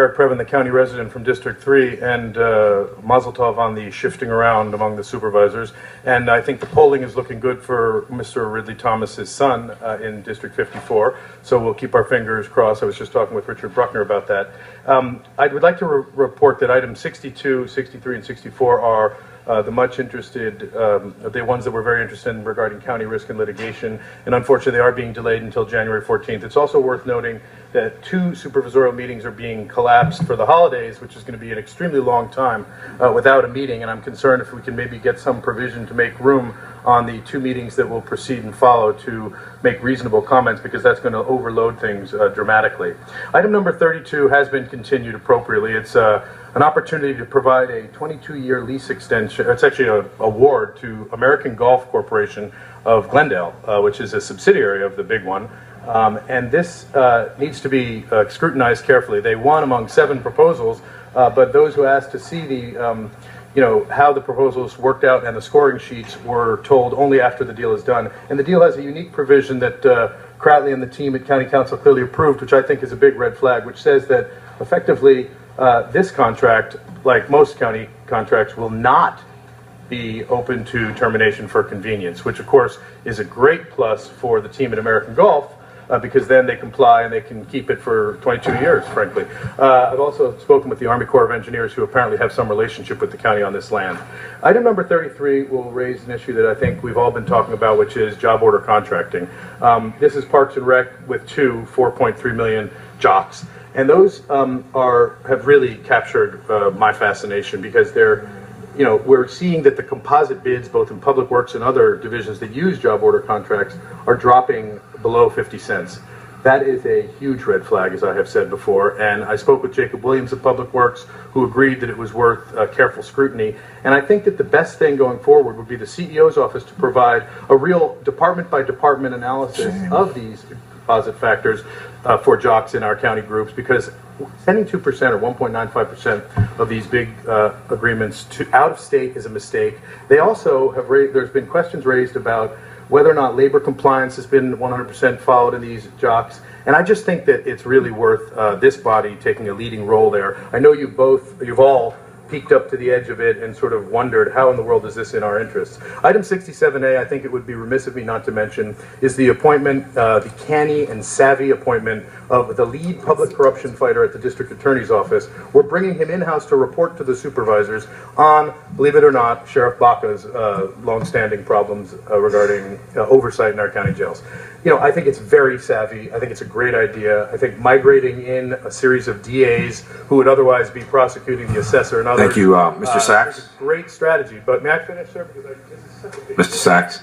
Eric Previn, the county resident from District 3, and Mazel Tov on the shifting around among the supervisors. And I think the polling is looking good for Mr. Ridley Thomas's son in District 54, so we'll keep our fingers crossed. I was just talking with Richard Bruckner about that. I would like to report that items 62, 63, and 64 are the much interested, the ones that we're very interested in regarding county risk and litigation, and unfortunately they are being delayed until January 14th. It's also worth noting that 2 supervisorial meetings are being collapsed for the holidays, which is going to be an extremely long time without a meeting, and I'm concerned if we can maybe get some provision to make room on the 2 meetings that will proceed and follow to make reasonable comments, because that's going to overload things dramatically. Item number 32 has been continued appropriately. It's an opportunity to provide a 22-year lease extension. It's actually an award to American Golf Corporation of Glendale, which is a subsidiary of the big one. And this needs to be scrutinized carefully. They won among 7 proposals, but those who asked to see the how the proposals worked out and the scoring sheets were told only after the deal is done. And the deal has a unique provision that Cratley and the team at County Council clearly approved, which I think is a big red flag, which says that effectively this contract, like most county contracts, will not be open to termination for convenience, which of course is a great plus for the team at American Golf, because then they comply and they can keep it for 22 years, frankly. I've also spoken with the Army Corps of Engineers, who apparently have some relationship with the county on this land. Item number 33 will raise an issue that I think we've all been talking about, which is job order contracting. This is Parks and Rec with 2 $4.3 million jocks. And those have really captured my fascination, because they're, we're seeing that the composite bids, both in Public Works and other divisions that use job order contracts, are dropping below 50 cents. That is a huge red flag, as I have said before, and I spoke with Jacob Williams of Public Works, who agreed that it was worth careful scrutiny. And I think that the best thing going forward would be the CEO's office to provide a real department-by-department analysis of these composite factors for jocks in our county groups, because sending 2% or 1.95% of these big agreements to out of state is a mistake. They also have there's been questions raised about whether or not labor compliance has been 100% followed in these jocks. And I just think that it's really worth this body taking a leading role there. I know you've all peeked up to the edge of it and sort of wondered, how in the world is this in our interests? Item 67A, I think it would be remiss of me not to mention, is the appointment, the canny and savvy appointment of the lead public corruption fighter at the district attorney's office. We're bringing him in-house to report to the supervisors on, believe it or not, Sheriff Baca's long-standing problems regarding oversight in our county jails. I think it's very savvy. I think it's a great idea. I think migrating in a series of DAs who would otherwise be prosecuting the assessor and others. Thank you, Mr. Sachs. Is a great strategy. But may I finish, sir? Because this is such a big Mr. Sachs.